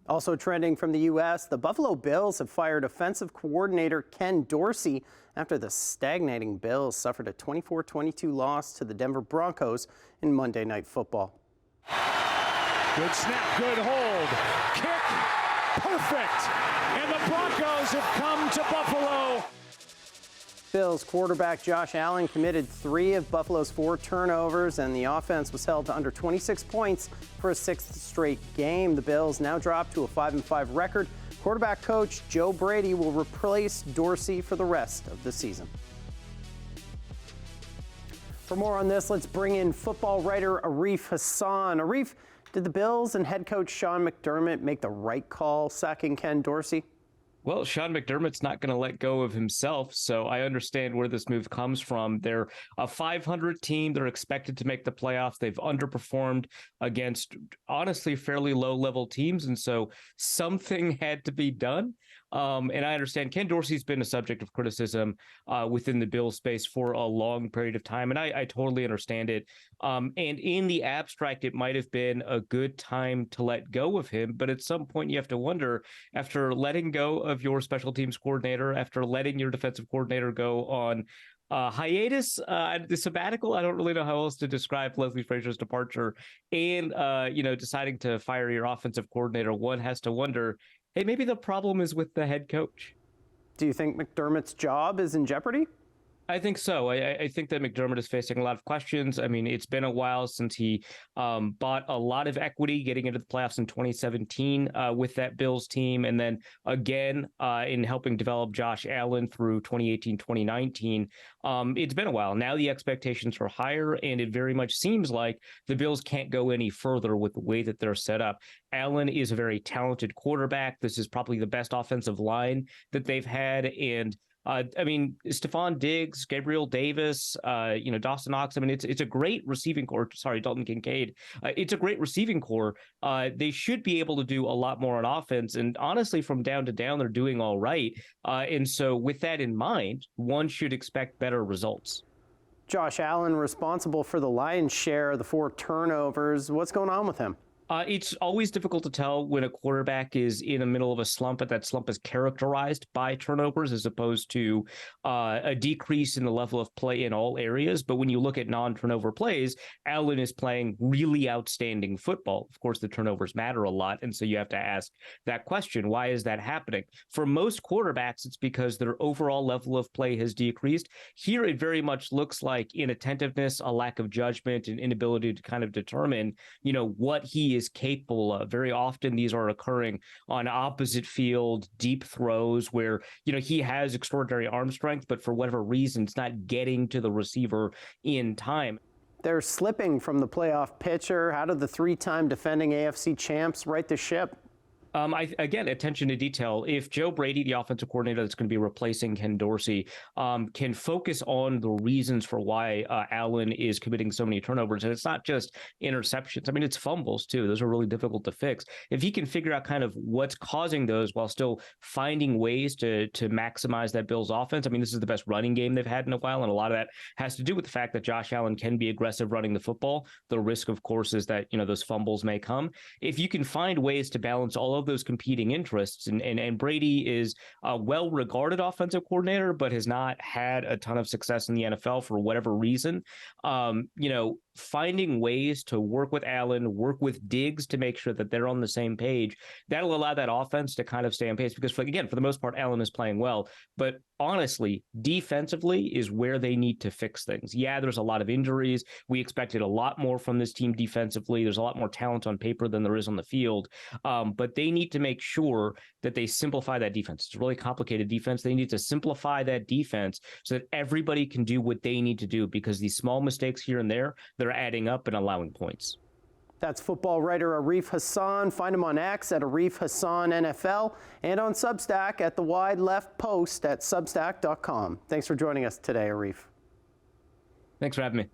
Also trending from the U.S., the Buffalo Bills have fired offensive coordinator Ken Dorsey after the stagnating Bills suffered a 24-22 loss to the Denver Broncos in Monday Night Football. Good snap, good hold, kick, perfect, and the Broncos have come to Buffalo. Bills quarterback Josh Allen committed 3 of Buffalo's 4 turnovers, and the offense was held to under 26 points for a 6th straight game. The Bills now drop to a 5-5 record. Quarterback coach Joe Brady will replace Dorsey for the rest of the season. For more on this, let's bring in football writer Arif Hassan. Arif, did the Bills and head coach Sean McDermott make the right call sacking Ken Dorsey? Well, Sean McDermott's not going to let go of himself, so I understand where this move comes from. They're a 500 team. They're expected to make the playoffs. They've underperformed against, honestly, fairly low-level teams, and so something had to be done. And I understand Ken Dorsey's been a subject of criticism within the Bills space for a long period of time, and I totally understand it. And in the abstract, it might have been a good time to let go of him, but at some point you have to wonder, after letting go of your special teams coordinator, after letting your defensive coordinator go on hiatus, the sabbatical, I don't really know how else to describe Leslie Frazier's departure, and deciding to fire your offensive coordinator, one has to wonder, hey, maybe the problem is with the head coach. Do you think McDermott's job is in jeopardy? I think so. I think that McDermott is facing a lot of questions. I mean, it's been a while since he bought a lot of equity getting into the playoffs in 2017 with that Bills team. And then again, in helping develop Josh Allen through 2018, 2019. It's been a while. Now the expectations are higher, and it very much seems like the Bills can't go any further with the way that they're set up. Allen is a very talented quarterback. This is probably the best offensive line that they've had. And Stephon Diggs, Gabriel Davis, Dawson Knox. I mean, it's a great receiving core. Sorry, Dalton Kincaid. It's a great receiving core. They should be able to do a lot more on offense. And honestly, from down to down, they're doing all right. And so with that in mind, one should expect better results. Josh Allen responsible for the lion's share of the 4 turnovers. What's going on with him? It's always difficult to tell when a quarterback is in the middle of a slump, but that slump is characterized by turnovers as opposed to a decrease in the level of play in all areas. But when you look at non-turnover plays, Allen is playing really outstanding football. Of course, the turnovers matter a lot. And so you have to ask that question, why is that happening? For most quarterbacks, it's because their overall level of play has decreased. Here, it very much looks like inattentiveness, a lack of judgment, and inability to kind of determine, what he is capable of. Very often these are occurring on opposite field, deep throws where, he has extraordinary arm strength, but for whatever reason, it's not getting to the receiver in time. They're slipping from the playoff picture. How did the 3-time defending AFC champs right the ship? Again, attention to detail. If Joe Brady, the offensive coordinator that's going to be replacing Ken Dorsey, can focus on the reasons for why Allen is committing so many turnovers, and it's not just interceptions. I mean, it's fumbles too. Those are really difficult to fix. If he can figure out kind of what's causing those while still finding ways to maximize that Bills offense. I mean, this is the best running game they've had in a while, and a lot of that has to do with the fact that Josh Allen can be aggressive running the football. The risk, of course, is that, those fumbles may come. If you can find ways to balance all of those competing interests, and Brady is a well-regarded offensive coordinator, but has not had a ton of success in the NFL for whatever reason. Finding ways to work with Allen, work with Diggs to make sure that they're on the same page, that'll allow that offense to kind of stay on pace. Because, for the most part, Allen is playing well. But honestly, defensively is where they need to fix things. Yeah, there's a lot of injuries. We expected a lot more from this team defensively. There's a lot more talent on paper than there is on the field. But they need to make sure that they simplify that defense. It's a really complicated defense. They need to simplify that defense so that everybody can do what they need to do, because these small mistakes here and there, they're adding up and allowing points. That's football writer Arif Hassan. Find him on X at Arif Hassan NFL and on Substack at The Wide Left Post at substack.com. Thanks for joining us today, Arif. Thanks for having me.